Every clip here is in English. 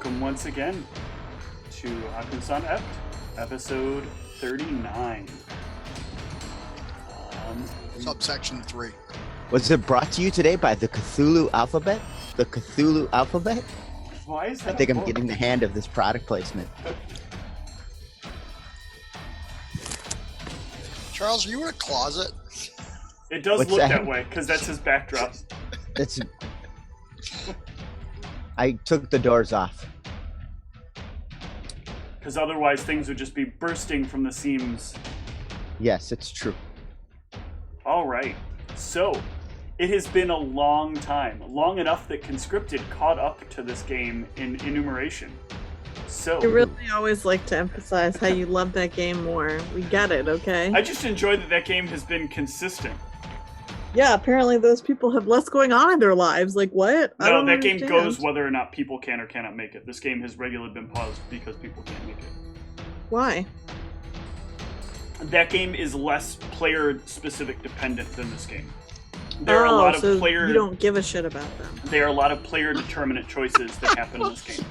welcome once again to Akunsaunt Ebbed, episode 39. Subsection 3. Was it brought to you today by the Cthulhu Alphabet? The Cthulhu Alphabet? Why is that? I think I'm getting the hand of this product placement. Charles, are you in a closet? It does What's look that? that way, because that's his backdrop. That's. I took the doors off. Because otherwise things would just be bursting from the seams. Yes, it's true. Alright, so it has been a long time. Long enough that Conscripted caught up to this game in enumeration. So You really always like to emphasize how you love that game more. We get it, okay? I just enjoy that game has been consistent. Yeah, apparently those people have less going on in their lives. Like, what? I No, don't that game understand. goes whether or not people can or cannot make it. This game has regularly been paused because people can't make it. Why? That game is less player-specific dependent than this game. There are a lot of so player. you don't give a shit about them. There are a lot of player-determinant choices that happen in this game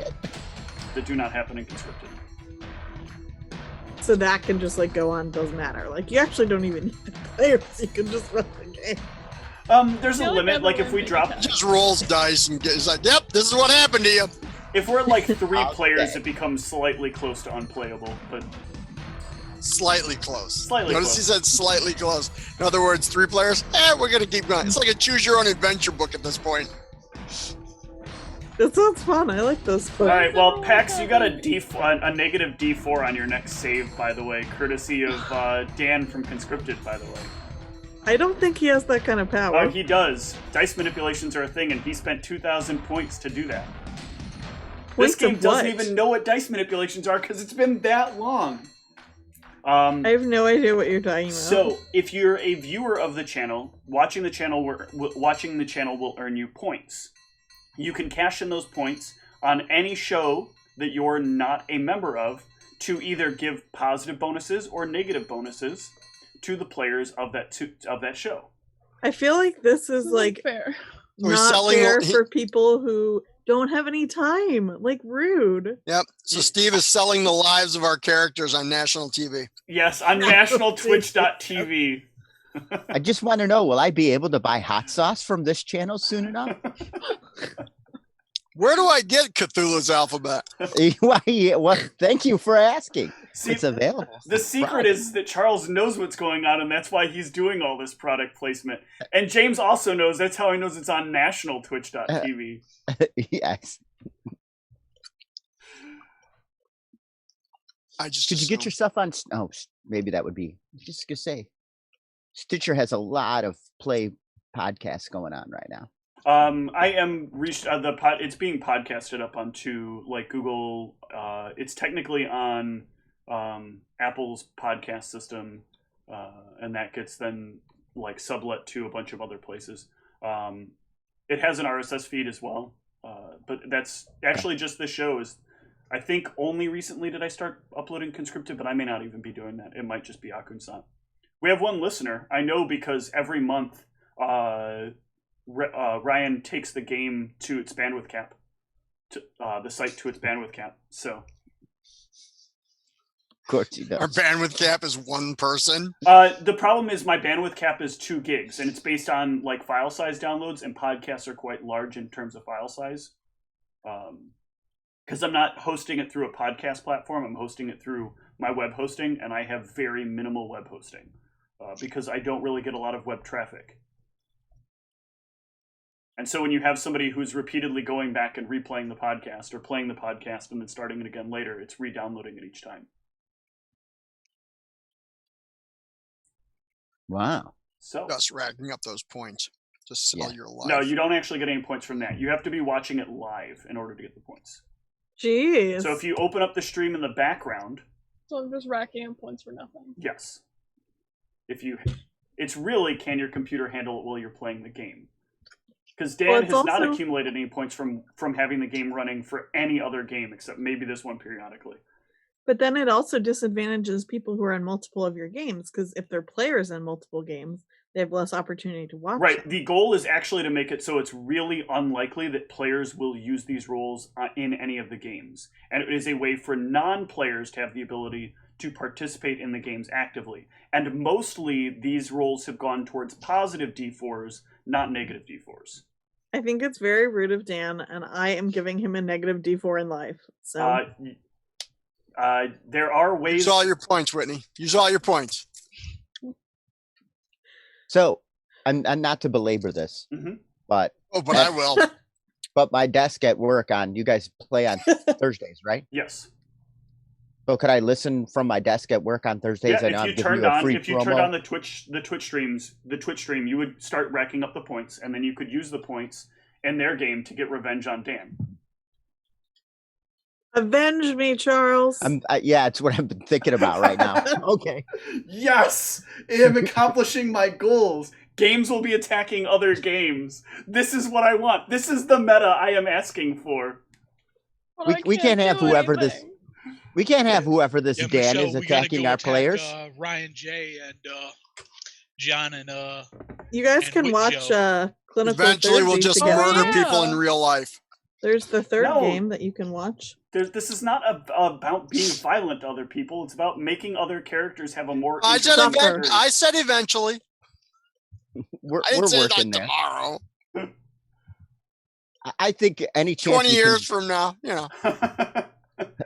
that do not happen in Conscripted. So that can just like go on, doesn't matter. Like you actually don't even need the players. You can just run the game. There's a limit. Like if we drop, Just rolls dice and gets like, yep, this is what happened to you. if we're at like 3 Okay. players, it becomes slightly close to unplayable. But Slightly close. Slightly Notice close. he said slightly close. In other words, 3 players, we're going to keep going. It's like a choose-your-own-adventure book at this point. That sounds fun. I like those. all right, well, Pax, you got a negative D4 on your next save, by the way, courtesy of Dan from Conscripted, by the way. I don't think he has that kind of power. Oh, he does. Dice manipulations are a thing, and he spent 2,000 points to do that. This Points game of doesn't what? even know what dice manipulations are because it's been that long. I have no idea what you're talking about. So, if you're a viewer of the channel, watching the channel will earn you points. You can cash in those points on any show that you're not a member of to either give positive bonuses or negative bonuses to the players of that show. I feel like this is like fair. We're not selling- fair for people who don't have any time. Like rude. Yep. So Steve is selling the lives of our characters on national TV. Yes, on nationaltwitch.tv. I just want to know, will I be able to buy hot sauce from this channel soon enough? Where do I get Cthulhu's Alphabet? Well, thank you for asking. See, It's available. the secret is that Charles knows what's going on, and that's why he's doing all this product placement. And James also knows. That's how he knows it's on nationaltwitch.tv. Yes. I just Could you get assumed. your stuff on? Oh, maybe that would be. Just gonna say, Stitcher has a lot of play podcasts going on right now. I am reached it's being podcasted up onto like Google. It's technically on Apple's podcast system, and that gets then like sublet to a bunch of other places. It has an RSS feed as well, but that's actually just this show is. I think only recently did I start uploading Conscripted, but I may not even be doing that. It might just be Akunsaunt. We have one listener. I know because every month Ryan takes the game to its bandwidth cap, the site to its bandwidth cap. So Of course he does. Our bandwidth cap is 1 person. the problem is my bandwidth cap is 2 gigs, and it's based on like file size downloads, and podcasts are quite large in terms of file size. Because I'm not hosting it through a podcast platform, I'm hosting it through my web hosting, and I have very minimal web hosting because I don't really get a lot of web traffic. And so when you have somebody who's repeatedly going back and replaying the podcast or playing the podcast and then starting it again later, it's re-downloading it each time. Wow. So Just racking up those points to sell Yeah. your life. no, you don't actually get any points from that. You have to be watching it live in order to get the points. Jeez. So if you open up the stream in the background, So I'm just racking up points for nothing. yes. It's really, can your computer handle it while you're playing the game? Because Dan Well, has it's not also- accumulated any points from having the game running for any other game except maybe this one periodically. But then it also disadvantages people who are in multiple of your games, because if they're players in multiple games, they have less opportunity to watch. Right. them. The goal is actually to make it so it's really unlikely that players will use these rules in any of the games. And it is a way for non-players to have the ability to participate in the games actively. And mostly these rules have gone towards positive D4s, not negative D4s. I think it's very rude of Dan, and I am giving him a negative D4 in life. So there are ways. Use all your points, Whitney. Use all your points. So, and not to belabor this, but I will. But my desk at work you guys play on Thursdays, right? Yes. So could I listen from my desk at work on Thursdays? Yeah, if you turned on the Twitch stream, you would start racking up the points, and then you could use the points in their game to get revenge on Dan. Avenge me, Charles. Yeah, it's what I've been thinking about right now. Okay. Yes, I am accomplishing my goals. Games will be attacking other games. This is what I want. This is the meta I am asking for. We can't have whoever this. We can't have whoever this Dan Michelle, is attacking our players. Ryan J and John and you guys and can watch Clinical Eventually, we'll Thursday just together. murder people in real life. There's the third game that you can watch. This is not about being violent to other people. It's about making other characters have a more. I said eventually. We're say working that there. Tomorrow. I think any chance 20 years from now,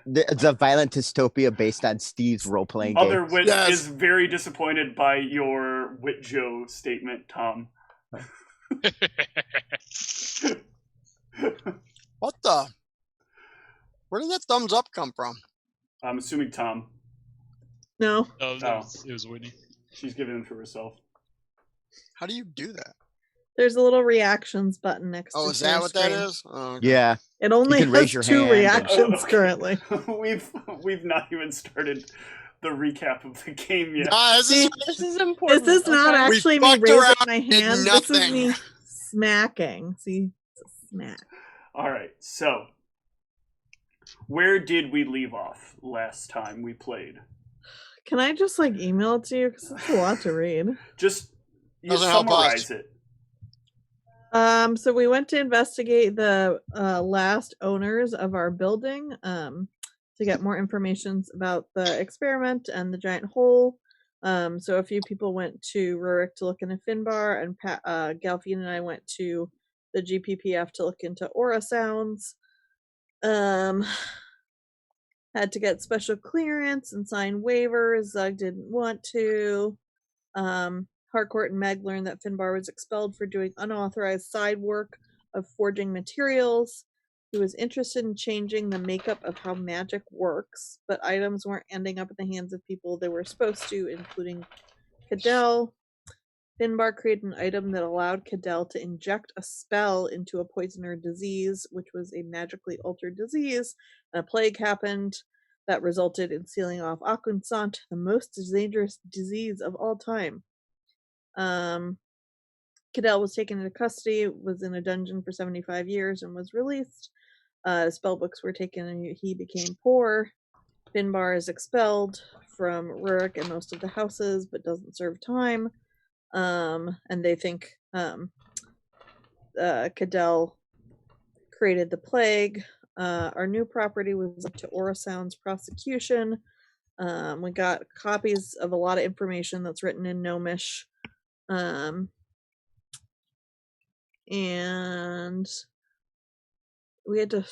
it's a violent dystopia based on Steve's role-playing game. Other Wit is very disappointed by your Wit Joe statement, Tom. What the? Where did that thumbs up come from? I'm assuming Tom. No. Oh, it was Whitney. She's giving them to herself. How do you do that? There's a little reactions button next to is that what screen. that is? Oh, okay. Yeah. It only you can has raise your 2 hand. reactions currently. We've not even started the recap of the game yet. This is important. This is not okay? actually me raising my hand. This is me smacking. See? It's a smack. Alright, so where did we leave off last time we played? Can I just email it to you? Because it's a lot to read. Just summarize it. So we went to investigate the last owners of our building to get more information about the experiment and the giant hole. So a few people went to Rurik to look into Finbar, and Galfian and I went to the GPPF to look into aura sounds. Had to get special clearance and sign waivers. Zug didn't want to. Harcourt and Meg learned that Finbar was expelled for doing unauthorized side work of forging materials. He was interested in changing the makeup of how magic works, but items weren't ending up in the hands of people they were supposed to, including Cadell. Finbar created an item that allowed Cadell to inject a spell into a poison or disease, which was a magically altered disease, and a plague happened that resulted in sealing off Akunsaunt, the most dangerous disease of all time. Cadell was taken into custody, was in a dungeon for 75 years, and was released. Spellbooks were taken and he became poor. Finbar is expelled from Rurik and most of the houses, but doesn't serve time. And they think Cadell created the plague. Our new property was up to Orasound's prosecution. We got copies of a lot of information that's written in Gnomish. And we had to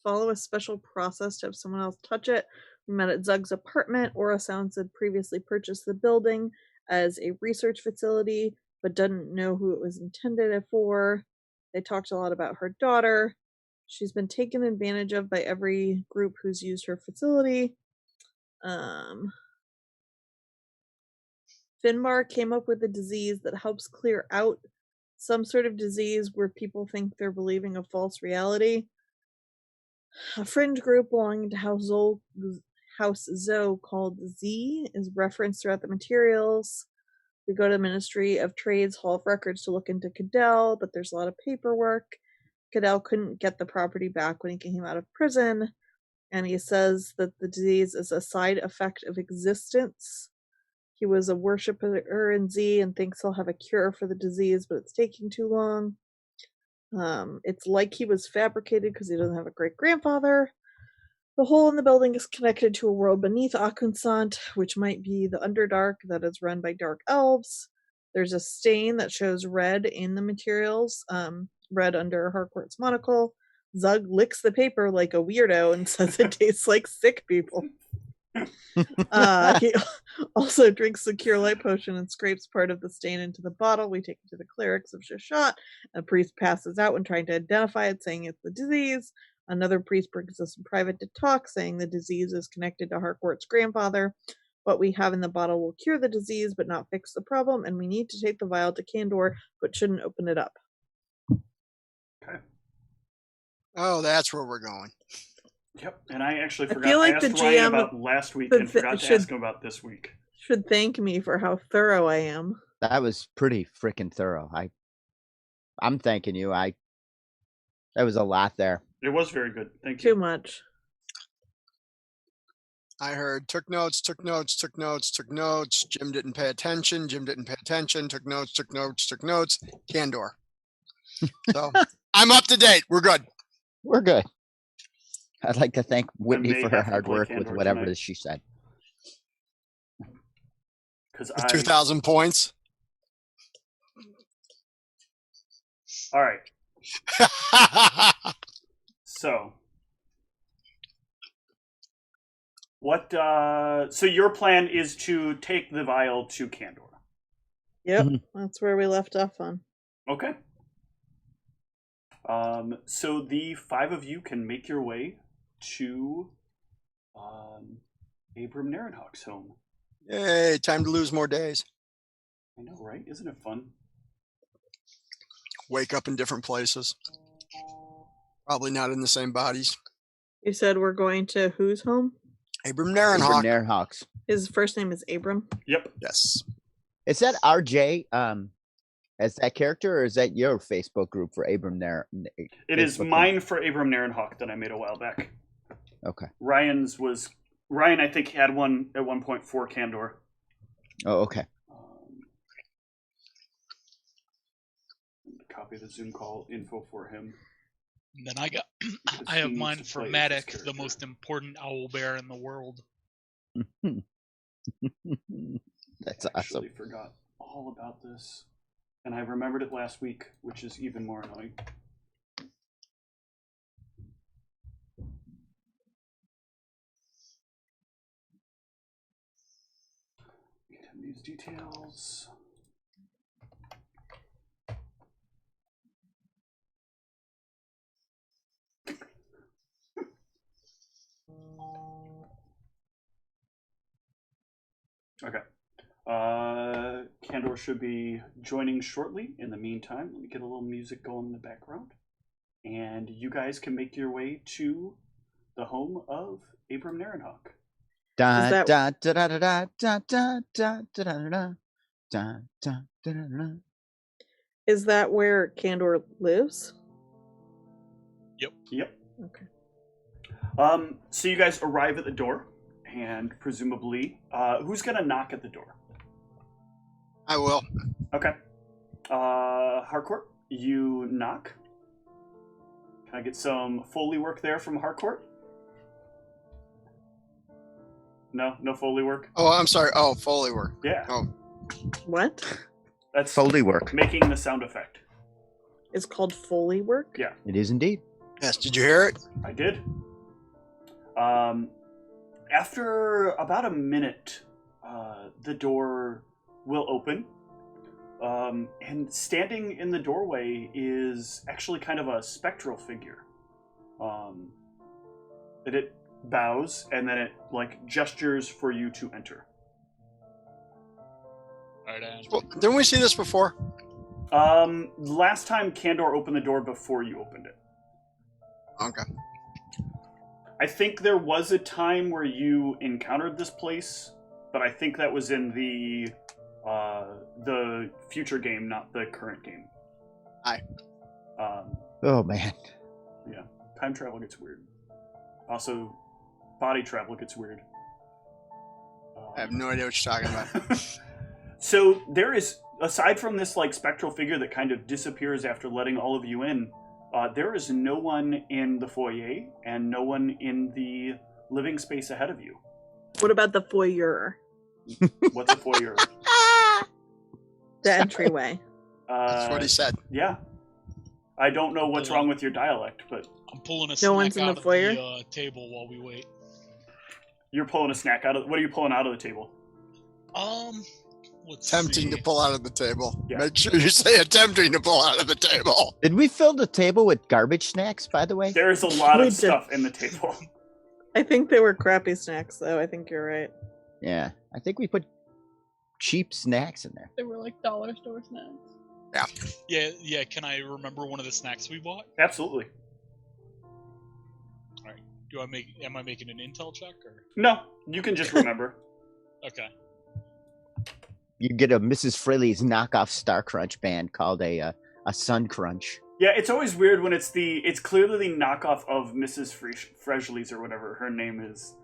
follow a special process to have someone else touch it. We met at Zug's apartment. Orasounds had previously purchased the building as a research facility, but didn't know who it was intended for. They talked a lot about her daughter. She's been taken advantage of by every group who's used her facility. Finbar came up with a disease that helps clear out some sort of disease where people think they're believing a false reality. A fringe group belonging to House Zoe called Z is referenced throughout the materials. We go to the Ministry of Trade's Hall of Records to look into Cadell, but there's a lot of paperwork. Cadell couldn't get the property back when he came out of prison. and he says that the disease is a side effect of existence. He was a worshiper in Z and thinks he'll have a cure for the disease, but it's taking too long. It's like he was fabricated because he doesn't have a great-grandfather. The hole in the building is connected to a world beneath Akunsaunt, which might be the Underdark that is run by dark elves. There's a stain that shows red in the materials, red under Harcourt's monocle. Zug licks the paper like a weirdo and says it tastes like sick people. He also drinks the cure light potion and scrapes part of the stain into the bottle. We take it to the clerics of Shashat. A priest passes out when trying to identify it, saying it's the disease. Another priest brings us in private to talk, saying the disease is connected to Harcourt's grandfather. What we have in the bottle will cure the disease, but not fix the problem, and we need to take the vial to Kandor, but shouldn't open it up. Okay. Oh, that's where we're going. Yep. And I actually I forgot feel to like ask the Ryan GM about last week and forgot to ask him about this week. Should thank me for how thorough I am. That was pretty freaking thorough. I'm thanking you. That was a lot there. It was very good. Thank you. Too much. I heard took notes. Jim didn't pay attention. Took notes. Kandor. So I'm up to date. We're good. We're good. I'd like to thank Whitney may for her have to hard play work with Kandor whatever tonight. it is she said. Because With 2,000 points. All right. So, what? So your plan is to take the vial to Kandor. Yep, Mhm. that's where we left off on. Okay. So the 5 of you can make your way to Abram Narenhawk's home. Yay, time to lose more days. I know, right? Isn't it fun? Wake up in different places. Probably not in the same bodies. You said we're going to whose home? Abram Abram Narenhawk. Narenhawks. His first name is Abram. Yep. Yes. Is that RJ as that character, or is that your Facebook group for Abram Narenhawk? It is mine for Abram Narenhawk that I made a while back. Okay. Ryan, I think, had one at one point for Kandor. Oh, okay. Copy the Zoom call info for him. And then I got, Because I have he mine needs to for play as Matic, this the character. most important owl bear in the world. That's I awesome. actually forgot all about this. And I remembered it last week, which is even more annoying. Get him these details. Okay. Kandor should be joining shortly. In the meantime, let me get a little music going in the background. And you guys can make your way to the home of Abram Narenhawk. Da, that- da, da, da, da, da, da, da, da, da, da, da, da, da, da. Is that where Kandor lives? Yep. Okay. So you guys arrive at the door, and presumably, who's gonna knock at the door? I will. Okay. Harcourt, you knock. Can I get some Foley work there from Harcourt? No Foley work? Oh, I'm sorry. Oh, Foley work. Yeah. Oh. What? That's Foley work. making the sound effect. It's called Foley work? Yeah, It is indeed. Yes. Did you hear it? I did. After about a minute, the door will open. And standing in the doorway is actually kind of a spectral figure. It bows and then it gestures for you to enter. Right on. Well, didn't we see this before? Last time Kandor opened the door before you opened it. Okay. I think there was a time where you encountered this place, but I think that was in the future game, not the current game. Aye. Oh man. Yeah, time travel gets weird. Also, body travel gets weird. I have no idea what you're talking about. So there is, aside from this like spectral figure that kind of disappears after letting all of you in, there is no one in the foyer and no one in the living space ahead of you. What about the foyer? What's a foyer? The entryway. That's what he said. Yeah. I don't know what's wrong with your dialect, but I'm pulling a No snack one's in out the of foyer? the table while we wait. you're pulling a snack out of. What are you pulling out of the table? Let's Attempting see. to pull out of the table. Yeah. Make sure you say attempting to pull out of the table. Did we fill the table with garbage snacks, by the way? There is a lot We of did. stuff in the table. I think they were crappy snacks, though. I think you're right. Yeah, I think we put cheap snacks in there. They were like dollar store snacks. Yeah. Can I remember one of the snacks we bought? Absolutely. All right. Am I making an intel check or? No, you can just remember. Okay. You get a Mrs. Fraley's knockoff Star Crunch band called a Sun Crunch. Yeah, it's always weird when it's clearly the knockoff of Mrs. Fresley's or whatever her name is.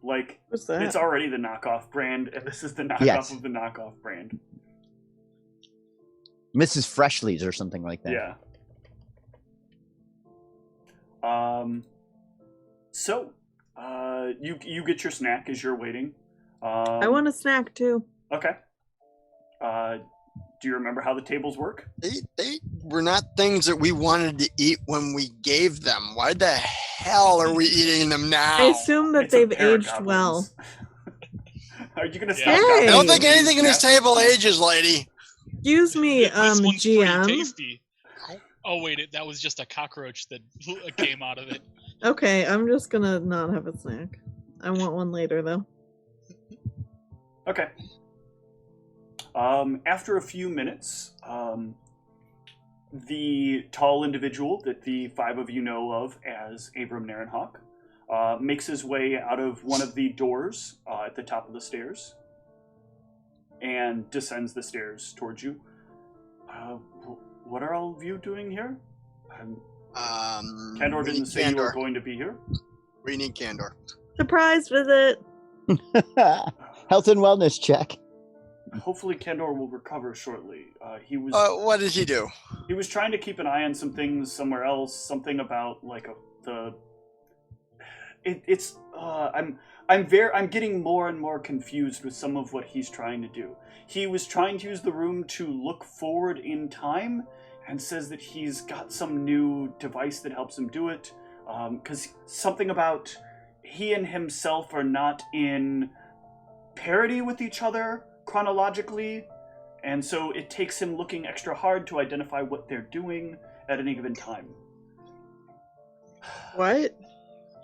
Like, What's that? it's already the knockoff brand, and this is the knockoff Yes. of the knockoff brand. Mrs. Freshly's or something like that. Yeah. So, you get your snack as you're waiting. I want a snack, too. Okay. Do you remember how the tables work? They were not things that we wanted to eat when we gave them. Why the hell are we eating them now? I assume that It's a they've pair of aged well. goblins. Are you gonna Yeah. stop? Hey! I goblins don't think from anything in eating this snacks? table ages, lady. Excuse me, This one's pretty GM. tasty. Oh wait, that was just a cockroach that came out of it. Okay, I'm just gonna not have a snack. I want one later, though. Okay. After a few minutes, the tall individual that the five of you know of as Abram Narenhawk makes his way out of one of the doors at the top of the stairs and descends the stairs towards you. What are all of you doing here? Candor we didn't need say you were candor. going to be here. We need candor. Surprise visit! Health and wellness check. Hopefully Candor will recover shortly. He was What did he do? he was trying to keep an eye on some things somewhere else. Something about like I'm getting more and more confused with some of what he's trying to do. He was trying to use the room to look forward in time, and says that he's got some new device that helps him do it. Because something about he and himself are not in parity with each other chronologically, and so it takes him looking extra hard to identify what they're doing at any given time. What?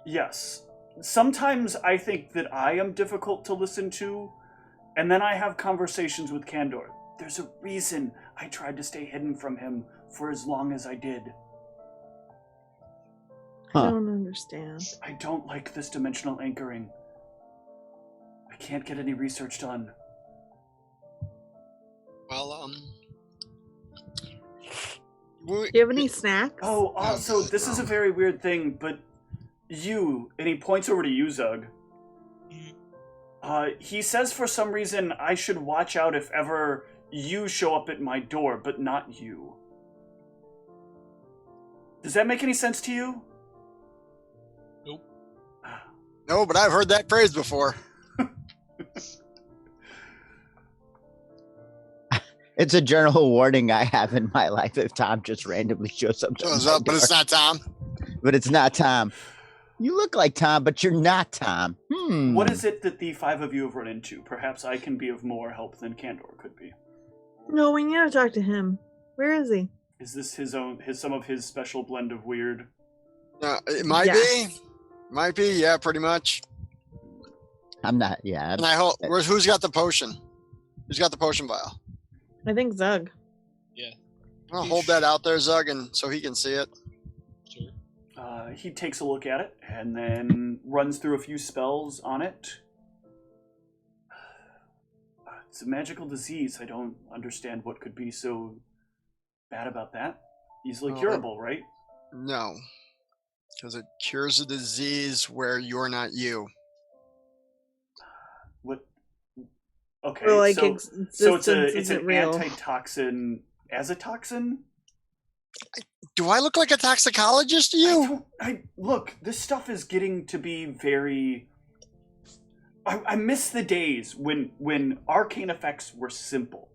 Yes. Sometimes I think that I am difficult to listen to, and then I have conversations with Candor. There's a reason I tried to stay hidden from him for as long as I did. I Huh. don't understand. I don't like this dimensional anchoring. I can't get any research done. Well, Do you have any snacks? Oh, also, this is a very weird thing, but you, and he points over to you, Zug. He says for some reason I should watch out if ever you show up at my door, but not you. Does that make any sense to you? no, but I've heard that phrase before. It's a general warning I have in my life if Tom just randomly shows up. to Shows my up, but it's door. not Tom. But it's not Tom. You look like Tom, but you're not Tom. What is it that the five of you have run into? Perhaps I can be of more help than Candor could be. No, we need to talk to him. Where is he? Is this some of his special blend of weird? It might Yes. be. Might be, yeah, pretty much. I'm not. Yeah. And I hope. Who's got the potion? Who's got the potion vial? I think Zug. I'll hold that out there, Zug, and so he can see it. Sure. He takes a look at it and then runs through a few spells on it. It's a magical disease. I don't understand what could be so bad about that. Easily Oh, curable, right? No, because it cures a disease where you're not you. What? Okay, Or like so it's isn't an real. antitoxin as a toxin. Do I look like a toxicologist to you? Look, this stuff is getting to be very. I miss the days when arcane effects were simple.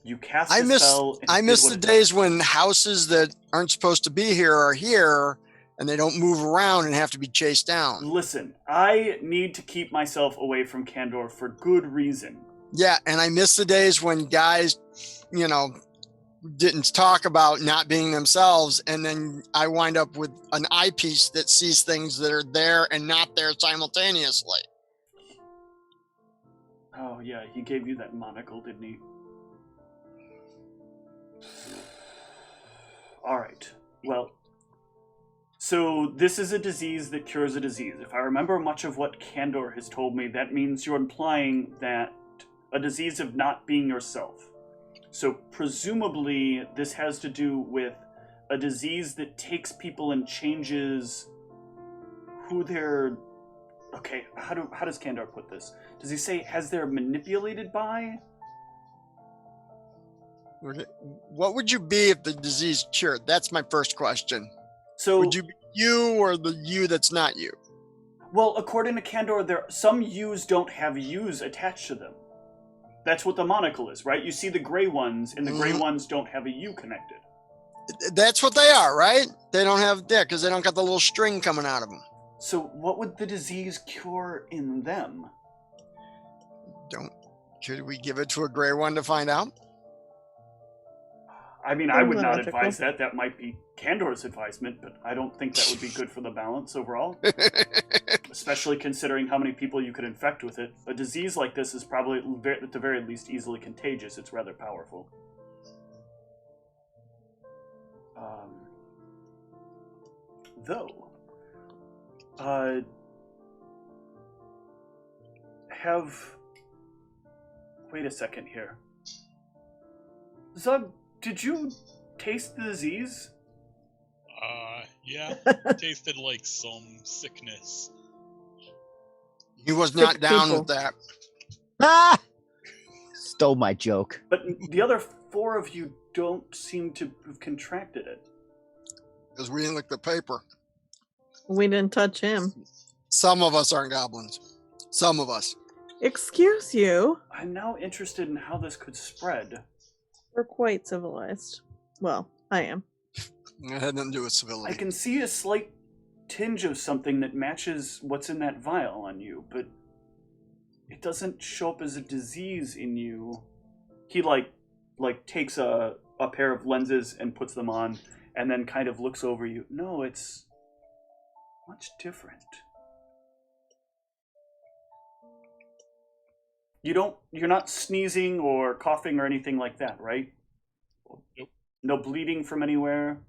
You cast a spell. I miss the days when houses that aren't supposed to be here are here, and they don't move around and have to be chased down. Listen, I need to keep myself away from Kandor for good reason. Yeah, and I miss the days when guys, didn't talk about not being themselves, and then I wind up with an eyepiece that sees things that are there and not there simultaneously. Oh yeah, he gave you that monocle, didn't he? All right. Well, so this is a disease that cures a disease. If I remember much of what Kandor has told me, that means you're implying that a disease of not being yourself. So presumably this has to do with a disease that takes people and changes who they're... Okay, how does Kandor put this? Does he say has they're manipulated by? What would you be if the disease cured? That's my first question. So would you be you or the you that's not you? Well, according to Kandor, some U's don't have U's attached to them. That's what the monocle is, right? You see the gray ones, and the gray ones don't have a U connected. That's what they are, right? They don't have that because they don't got the little string coming out of them. So what would the disease cure in them? Should we give it to a gray one to find out? I mean, I would not advise that. That might be Kandor's advisement, but I don't think that would be good for the balance overall. Especially considering how many people you could infect with it. A disease like this is probably, at the very least, easily contagious. It's rather powerful. Wait a second here. Zug, did you taste the disease? Yeah. Tasted like some sickness. He was not down with that. Ah! Stole my joke. But the other 4 of you don't seem to have contracted it. Because we didn't lick the paper. We didn't touch him. Some of us aren't goblins. Some of us. Excuse you. I'm now interested in how this could spread. We're quite civilized. Well, I am. It had nothing to do with civility. I can see a slight tinge of something that matches what's in that vial on you, but it doesn't show up as a disease in you. He like takes a pair of lenses and puts them on, and then kind of looks over you. No, it's much different. You're not sneezing or coughing or anything like that, right? Nope. No bleeding from anywhere?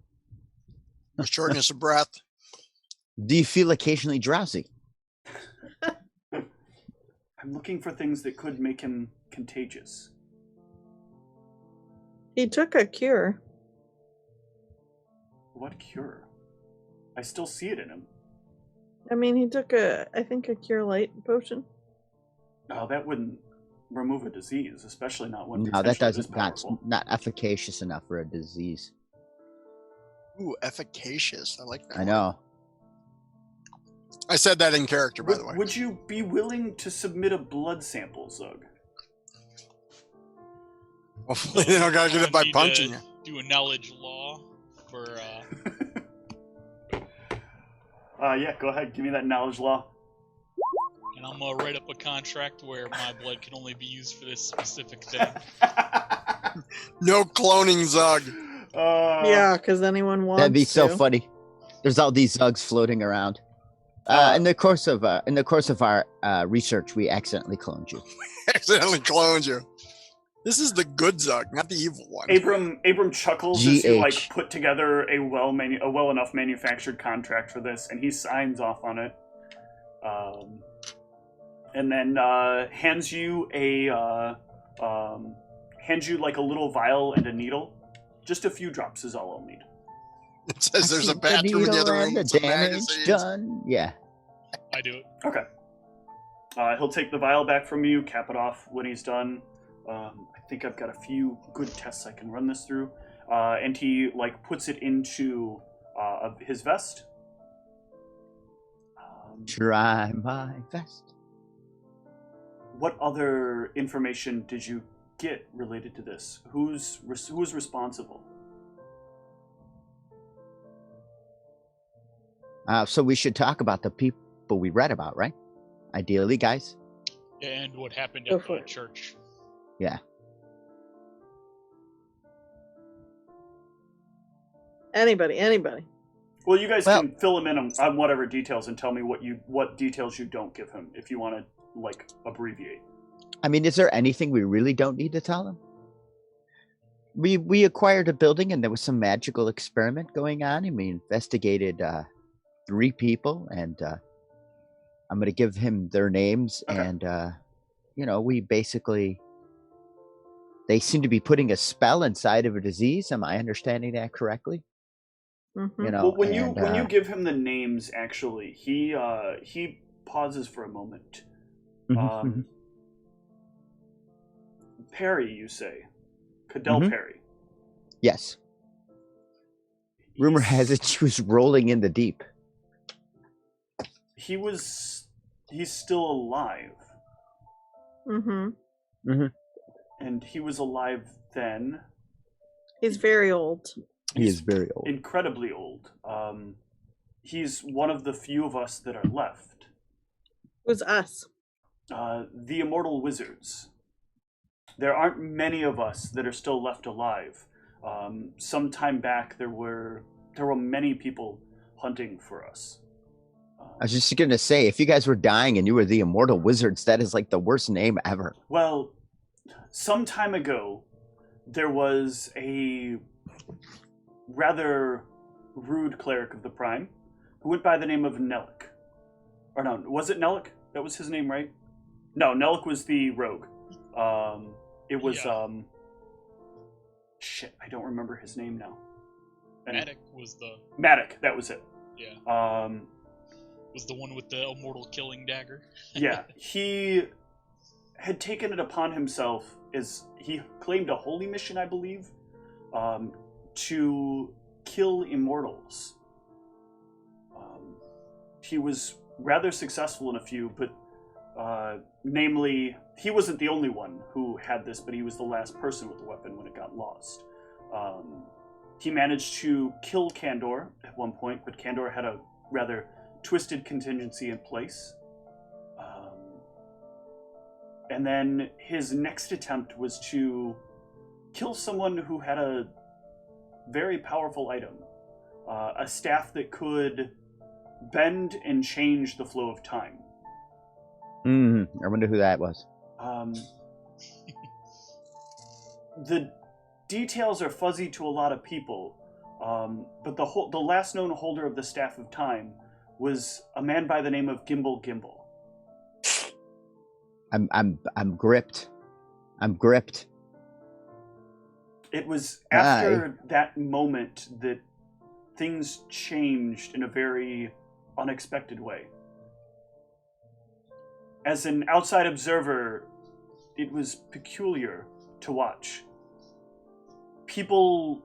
No shortness of breath. Do you feel occasionally drowsy? I'm looking for things that could make him contagious. He took a cure. What cure? I still see it in him. I mean, he took I think a cure light potion. No, that wouldn't remove a disease, especially not one. No, that doesn't. That's That's not efficacious enough for a disease. Ooh, efficacious. I like that. I know. I said that in character, by the way. Would you be willing to submit a blood sample, Zug? Hopefully they don't gotta get it by punching you. Do a knowledge law for. Yeah, go ahead. Give me that knowledge law. And I'm gonna write up a contract where my blood can only be used for this specific thing. No cloning, Zug. Yeah, because anyone wants That'd be so to. funny. There's all these Zugs floating around. In the course of our research, we accidentally cloned you. Accidentally cloned you. This is the good Zug, not the evil one. Abram chuckles as you GH. put together a well enough manufactured contract for this, and he signs off on it, and then hands you a little vial and a needle. Just a few drops is all I'll need. It says there's a bathroom in the other room with some damage magazines. done. Yeah. I do it. Okay. He'll take the vial back from you, cap it off when he's done. I think I've got a few good tests I can run this through. And he puts it into his vest. Try my best. What other information did you get related to this? Who's responsible? So we should talk about the people we read about, right? Ideally, guys. And what happened Go at for the it. church. Yeah. Anybody. Well, you guys can fill him in on whatever details and tell me what details you don't give him if you want to abbreviate. I mean, is there anything we really don't need to tell him? We acquired a building and there was some magical experiment going on, and we investigated 3 people, and I'm going to give him their names. Okay. And we basically, they seem to be putting a spell inside of a disease. Am I understanding that correctly? Mm-hmm. Well, when you give him the names, actually, he pauses for a moment. Perry, you say? Cadell Perry. Yes. Rumor has it she was rolling in the deep. He's still alive. And he was alive then. He's very old. He is very old. Incredibly old. He's one of the few of us that are left. Who's us? The immortal wizards. There aren't many of us that are still left alive. Some time back, there were many people hunting for us. I was just going to say, if you guys were dying and you were the immortal wizards, that is like the worst name ever. Well, some time ago, there was a rather rude cleric of the Prime who went by the name of Nellic. Or no, was it Nellic? That was his name, right? No, Nellic was the rogue. It was, shit, I don't remember his name now. Maddock was the... Maddock, that was it. Yeah. Was the one with the immortal killing dagger. Yeah, he had taken it upon himself, as he claimed a holy mission, I believe, to kill immortals. He was rather successful in a few, but namely, he wasn't the only one who had this, but he was the last person with the weapon when it got lost. He managed to kill Kandor at one point, but Kandor had a rather twisted contingency in place. And then his next attempt was to kill someone who had a very powerful item. A staff that could bend and change the flow of time. I wonder who that was. The details are fuzzy to a lot of people, but the last known holder of the Staff of Time was a man by the name of Gimbal. I'm gripped. I'm gripped. It was after that moment that things changed in a very unexpected way. As an outside observer, it was peculiar to watch. People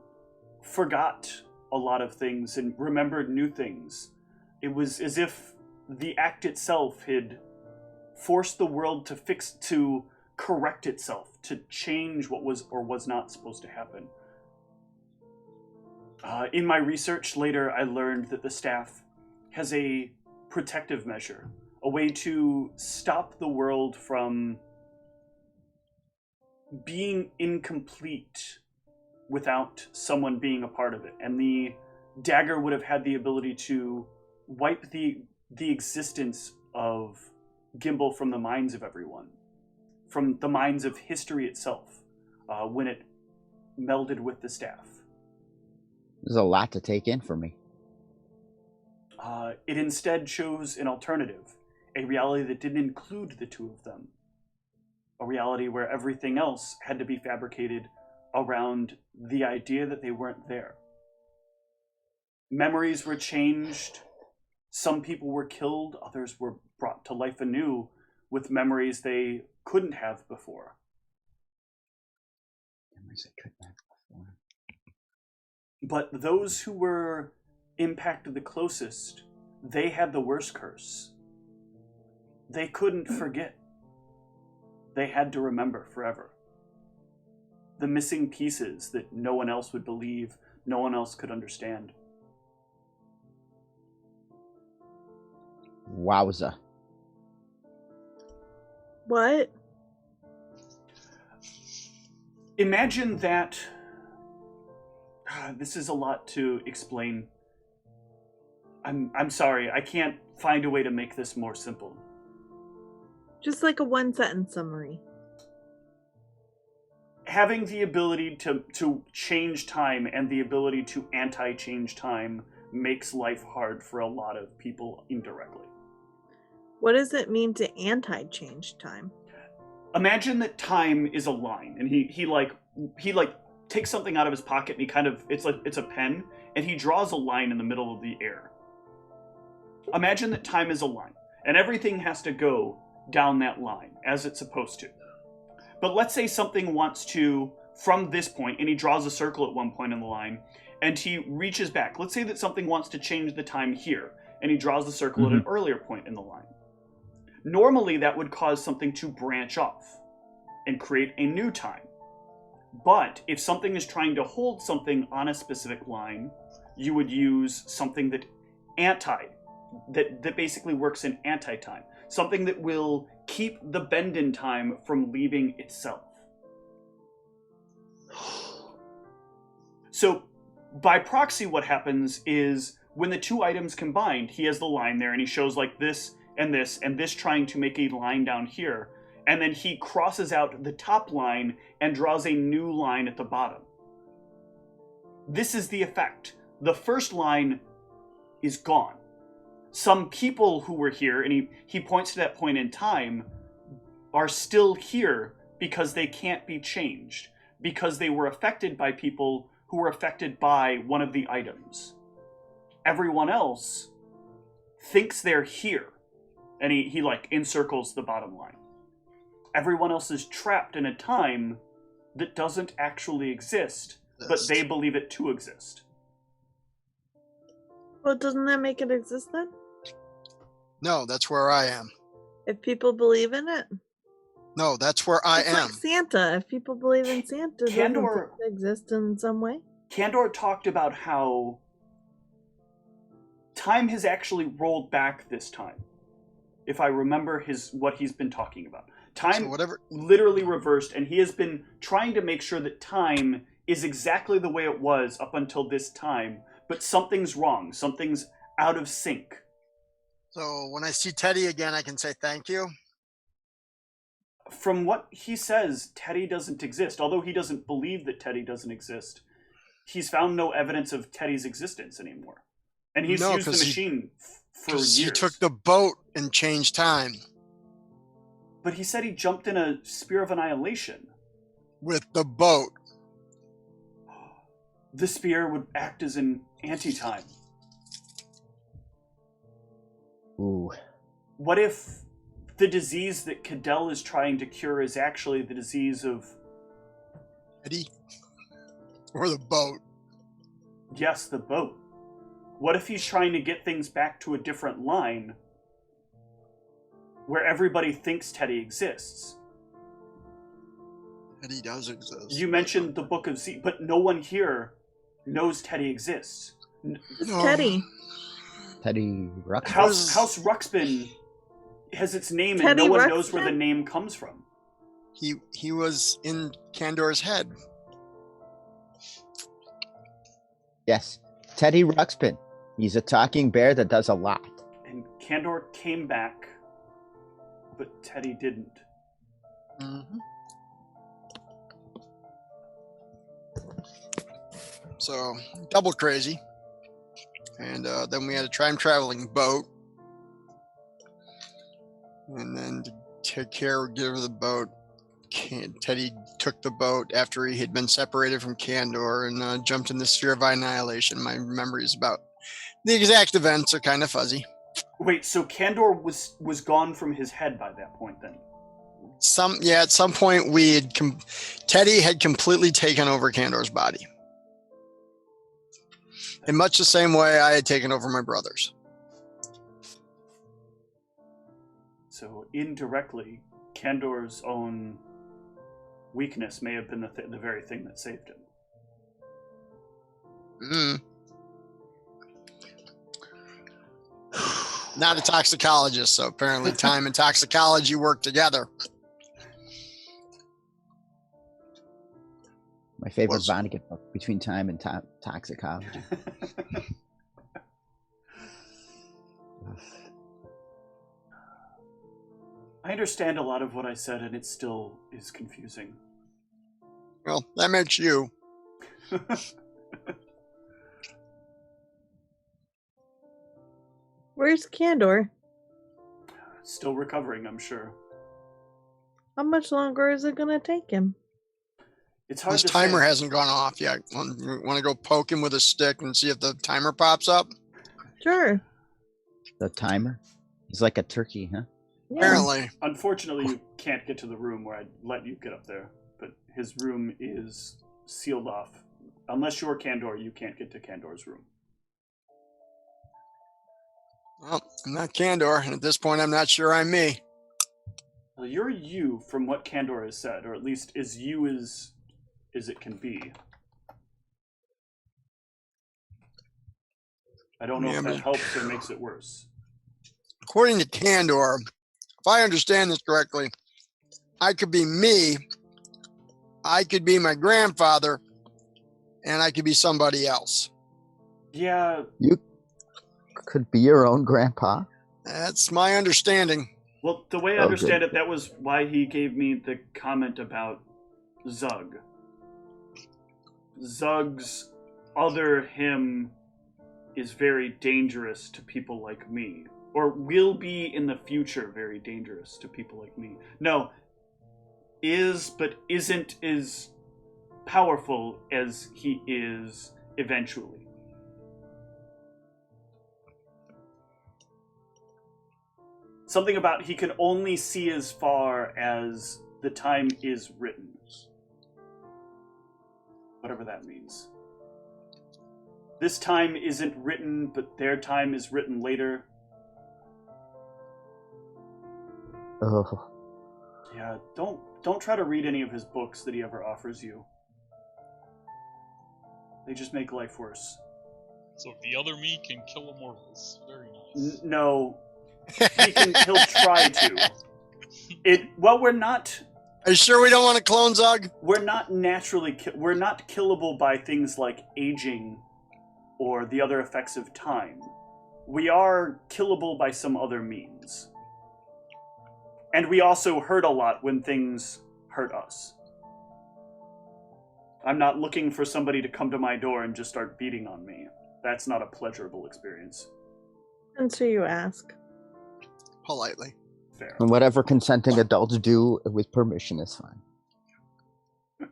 forgot a lot of things and remembered new things. It was as if the act itself had forced the world to correct itself, to change what was or was not supposed to happen. In my research later, I learned that the staff has a protective measure, a way to stop the world from being incomplete without someone being a part of it. And the dagger would have had the ability to wipe the existence of Gimbal from the minds of everyone, from the minds of history itself, when it melded with the staff. There's a lot to take in for me. It instead chose an alternative, a reality that didn't include the two of them. A reality where everything else had to be fabricated around the idea that they weren't there. Memories were changed. Some people were killed. Others were brought to life anew. with memories they couldn't have before. Memories I couldn't have before. But those who were impacted the closest, they had the worst curse. They couldn't forget. They had to remember forever. The missing pieces that no one else would believe, no one else could understand. Wowza. What? Imagine that. This is a lot to explain. I'm sorry, I can't find a way to make this more simple. Just like a 1-sentence summary. Having the ability to change time and the ability to anti-change time makes life hard for a lot of people indirectly. What does it mean to anti-change time? Imagine that time is a line, and he takes something out of his pocket and it's a pen, and he draws a line in the middle of the air. Imagine that time is a line, and everything has to go down that line as it's supposed to. But let's say something wants to, from this point, and he draws a circle at one point in the line, and he reaches back. Let's say that something wants to change the time here, and he draws the circle at an earlier point in the line. Normally, that would cause something to branch off and create a new time. But if something is trying to hold something on a specific line, you would use something that basically works in anti-time. Something that will keep the bend in time from leaving itself. So, by proxy, what happens is when the two items combined, he has the line there, and he shows like this, and this trying to make a line down here, and then he crosses out the top line and draws a new line at the bottom. This is the effect. The first line is gone. Some people who were here, and he points to that point in time, are still here because they can't be changed, because they were affected by people who were affected by one of the items. Everyone else thinks they're here, and he encircles the bottom line. Everyone else is trapped in a time that doesn't actually exist, but they believe it to exist. Well, doesn't that make it exist then? No, that's where I am. If people believe in it? No, that's where I It's am. like Santa. If people believe in Santa, doesn't it exist in some way? Kandor talked about how time has actually rolled back this time. If I remember what he's been talking about. Time literally reversed, and he has been trying to make sure that time is exactly the way it was up until this time, but something's wrong. Something's out of sync. So when I see Teddy again, I can say thank you. From what he says, Teddy doesn't exist. Although he doesn't believe that Teddy doesn't exist, he's found no evidence of Teddy's existence anymore. And he's used the machine for years. He took the boat and changed time. But he said he jumped in a spear of annihilation. With the boat. The spear would act as an anti-time. Ooh. What if the disease that Cadell is trying to cure is actually the disease of... Eddie? Or the boat? Yes, the boat. What if he's trying to get things back to a different line where everybody thinks Teddy exists? Teddy does exist. You mentioned the Book of Z, but no one here knows Teddy exists. No. Teddy. Teddy Ruxpin. House Ruxpin has its name, Teddy and no one Ruxpin? knows where the name comes from. He was in Kandor's head. Yes. Teddy Ruxpin. He's a talking bear that does a lot. And Kandor came back, but Teddy didn't. Mm-hmm. So, double crazy. And then we had a time-traveling boat. And then to take care of the boat, Teddy took the boat after he had been separated from Kandor and jumped in the sphere of annihilation. My memories about the exact events are kind of fuzzy. Wait, so Candor was gone from his head by that point then? At some point Teddy had completely taken over Candor's body. In much the same way I had taken over my brother's. So indirectly, Candor's own weakness may have been the very thing that saved him. Not a toxicologist, so apparently time and toxicology work together. My favorite Vonnegut book, Between Time and Toxicology. I understand a lot of what I said, and it still is confusing. Well, that makes you. Where's Candor? Still recovering, I'm sure. How much longer is it going to take him? It's hard His to timer say. hasn't gone off yet. Want to go poke him with a stick and see if the timer pops up? Sure. The timer? He's like a turkey, huh? Yeah. Apparently. Unfortunately, you can't get to the room where I'd let you get up there, but his room is sealed off. Unless you're Candor, you can't get to Candor's room. Well, I'm not Candor, and at this point I'm not sure I'm me. Well, you're you from what Candor has said, or at least as you as it can be. I don't know if that helps or makes it worse. According to Candor, if I understand this correctly, I could be me, I could be my grandfather, and I could be somebody else. Yeah. You could be your own grandpa. That's my understanding. Well, the way I understand it, that was why he gave me the comment about Zug. Zug's other him is very dangerous to people like me. Or will be in the future very dangerous to people like me. No, is but isn't as powerful as he is eventually. Something about he can only see as far as the time is written. Whatever that means. This time isn't written, but their time is written later. Oh. Yeah, don't try to read any of his books that he ever offers you. They just make life worse. So the other me can kill immortals. Very nice. No. He'll try to. We're not. Are you sure we don't want to clone Zug? We're not naturally. We're not killable by things like aging or the other effects of time. We are killable by some other means. And we also hurt a lot when things hurt us. I'm not looking for somebody to come to my door and just start beating on me. That's not a pleasurable experience. Until you ask. Politely. Fair. And whatever consenting adults do with permission is fine. Do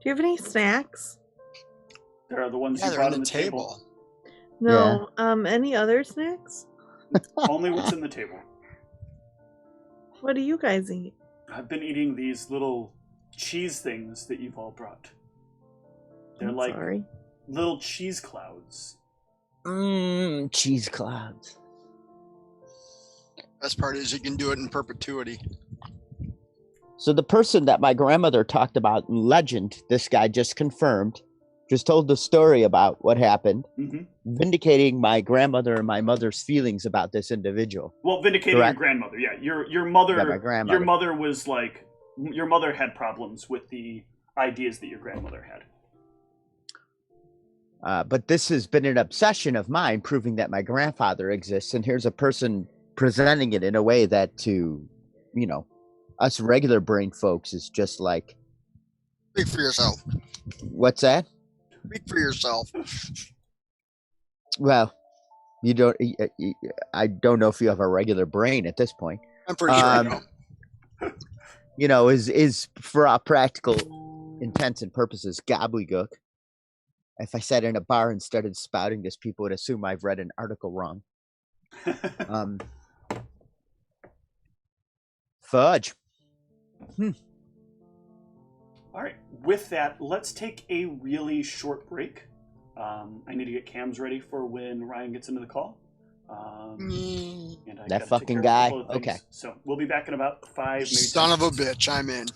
you have any snacks? There are the ones you they're brought on on the table. No. Any other snacks? Only what's in the table. What do you guys eat? I've been eating these little cheese things that you've all brought. They're like little cheese clouds. Cheese clouds. Best part is you can do it in perpetuity. So the person that my grandmother talked about in legend, this guy just confirmed, just told the story about what happened, vindicating my grandmother and my mother's feelings about this individual. Well, vindicating your grandmother, yeah. Your mother. Yeah, my grandmother. Your mother was like, your mother had problems with the ideas that your grandmother had. But this has been an obsession of mine, proving that my grandfather exists. And here's a person presenting it in a way that to, us regular brain folks is just like. Speak for yourself. What's that? Speak for yourself. Well, you don't. I don't know if you have a regular brain at this point. I'm pretty sure I don't. Is for our practical intents and purposes gobbledygook. If I sat in a bar and started spouting this, people would assume I've read an article wrong. Fudge. All right. With that, let's take a really short break. I need to get cams ready for when Ryan gets into the call. And I That gotta fucking take care of a guy? couple of things. Okay. So we'll be back in about 5 minutes. Son of a bitch, I'm in.